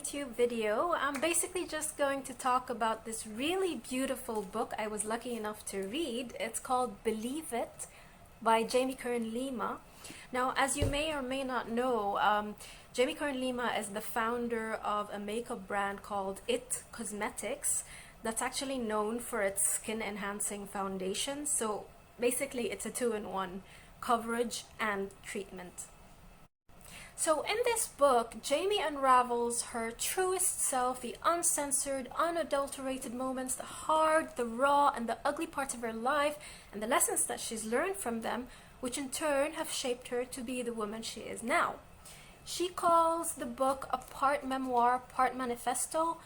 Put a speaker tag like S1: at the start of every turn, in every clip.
S1: YouTube video. I'm basically just going to talk about this really beautiful book I was lucky enough to read. It's called Believe It by Jamie Kern Lima. Now, as you may or may not know, Jamie Kern Lima is the founder of a makeup brand called It Cosmetics that's actually known for its skin enhancing foundation. So basically it's a two-in-one, coverage and treatment. So in this book, Jamie unravels her truest self, the uncensored, unadulterated moments, the hard, the raw, and the ugly parts of her life, and the lessons that she's learned from them, which in turn have shaped her to be the woman she is now. She calls the book a part memoir, part manifesto.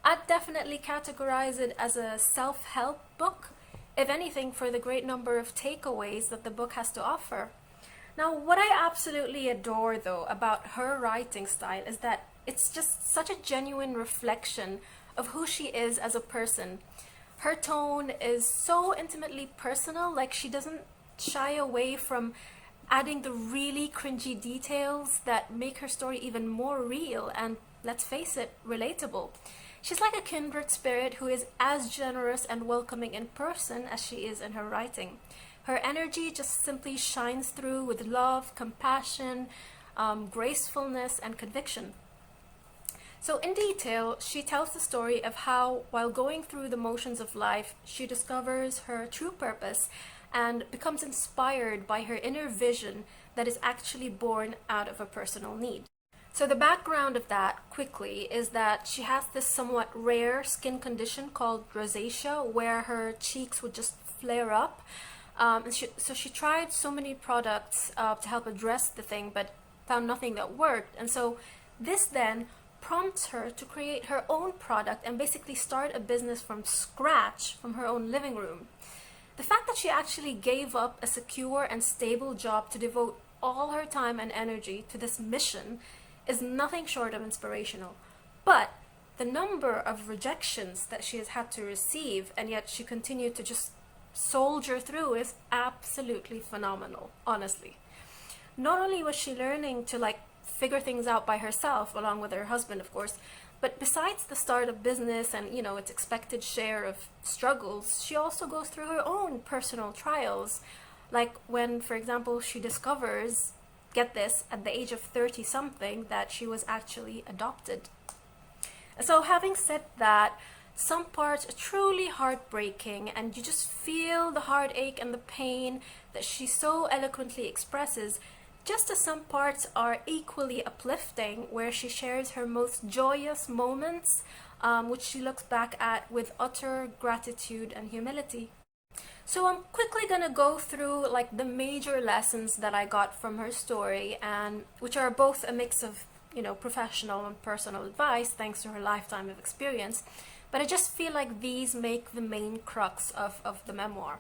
S1: I'd definitely categorize it as a self-help book, if anything, for the great number of takeaways that the book has to offer. Now, what I absolutely adore, though, about her writing style is that it's just such a genuine reflection of who she is as a person. Her tone is so intimately personal, like she doesn't shy away from adding the really cringy details that make her story even more real and, let's face it, relatable. She's like a kindred spirit who is as generous and welcoming in person as she is in her writing. Her energy just simply shines through with love, compassion, gracefulness, and conviction. So in detail, she tells the story of how, while going through the motions of life, she discovers her true purpose and becomes inspired by her inner vision that is actually born out of a personal need. So the background of that, quickly, is that she has this somewhat rare skin condition called rosacea, where her cheeks would just flare up. So she tried so many products to help address the thing, but found nothing that worked. And so this then prompts her to create her own product and basically start a business from scratch from her own living room. The fact that she actually gave up a secure and stable job to devote all her time and energy to this mission is nothing short of inspirational. But the number of rejections that she has had to receive, and yet she continued to just soldier through, is absolutely phenomenal, honestly. Not only was she learning to figure things out by herself, along with her husband, of course, but besides the start of business and its expected share of struggles, she also goes through her own personal trials. Like when, for example, she discovers, get this, at the age of 30 something, that she was actually adopted. So having said that, some parts are truly heartbreaking, and you just feel the heartache and the pain that she so eloquently expresses, just as some parts are equally uplifting, where she shares her most joyous moments, which she looks back at with utter gratitude and humility. So I'm quickly gonna go through the major lessons that I got from her story, and which are both a mix of professional and personal advice thanks to her lifetime of experience. But I just feel like these make the main crux of the memoir.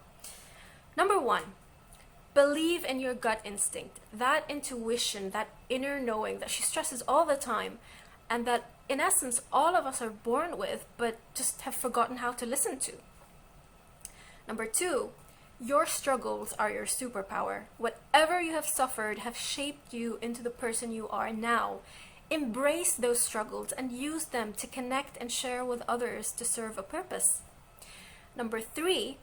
S1: Number one, believe in your gut instinct, that intuition, that inner knowing that she stresses all the time, and that in essence all of us are born with but just have forgotten how to listen to. Number two, your struggles are your superpower. Whatever you have suffered have shaped you into the person you are now. Embrace those struggles and use them to connect and share with others to serve a purpose. Number three,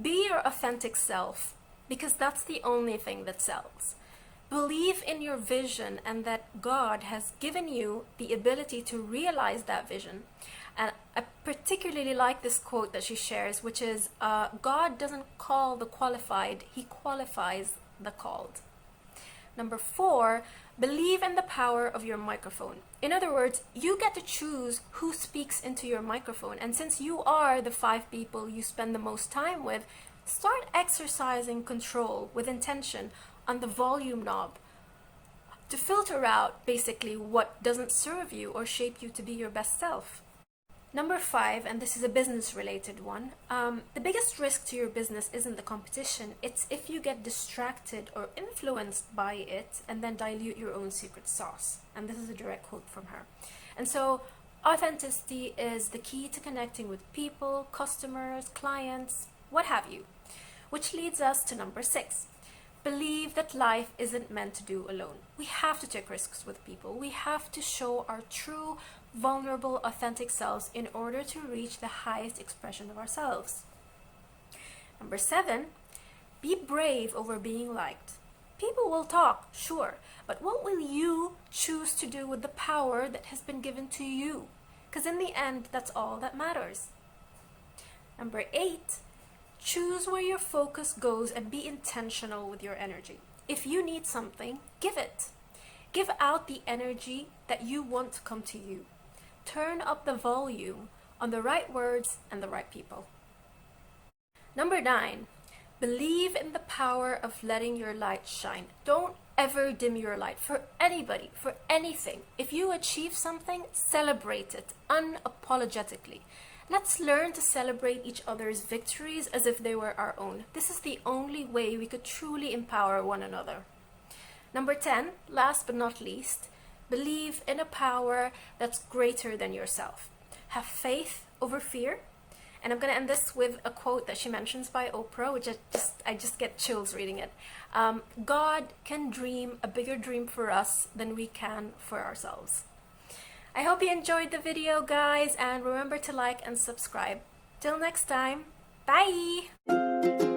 S1: be your authentic self, because that's the only thing that sells. Believe in your vision and that God has given you the ability to realize that vision. And I particularly like this quote that she shares, which is, God doesn't call the qualified, He qualifies the called. Number four, believe in the power of your microphone. In other words, you get to choose who speaks into your microphone. And since you are the 5 people you spend the most time with, start exercising control with intention on the volume knob to filter out basically what doesn't serve you or shape you to be your best self. Number 5, and this is a business related one, the biggest risk to your business isn't the competition, it's if you get distracted or influenced by it and then dilute your own secret sauce. And this is a direct quote from her. And so authenticity is the key to connecting with people, customers, clients, what have you. Which leads us to number 6. believe that life isn't meant to do alone. We have to take risks with people. We have to show our true, vulnerable, authentic selves in order to reach the highest expression of ourselves. Number 7, be brave over being liked. People will talk, sure, but what will you choose to do with the power that has been given to you? Because in the end, that's all that matters. Number 8, choose where your focus goes and be intentional with your energy. If you need something, give it. Give out the energy that you want to come to you. Turn up the volume on the right words and the right people. Number 9, believe in the power of letting your light shine. Don't ever dim your light for anybody, for anything. If you achieve something, celebrate it unapologetically. Let's learn to celebrate each other's victories as if they were our own. This is the only way we could truly empower one another. Number 10, last but not least, believe in a power that's greater than yourself. Have faith over fear. And I'm going to end this with a quote that she mentions by Oprah, which I just get chills reading it. God can dream a bigger dream for us than we can for ourselves. I hope you enjoyed the video, guys, and remember to like and subscribe. Till next time, bye!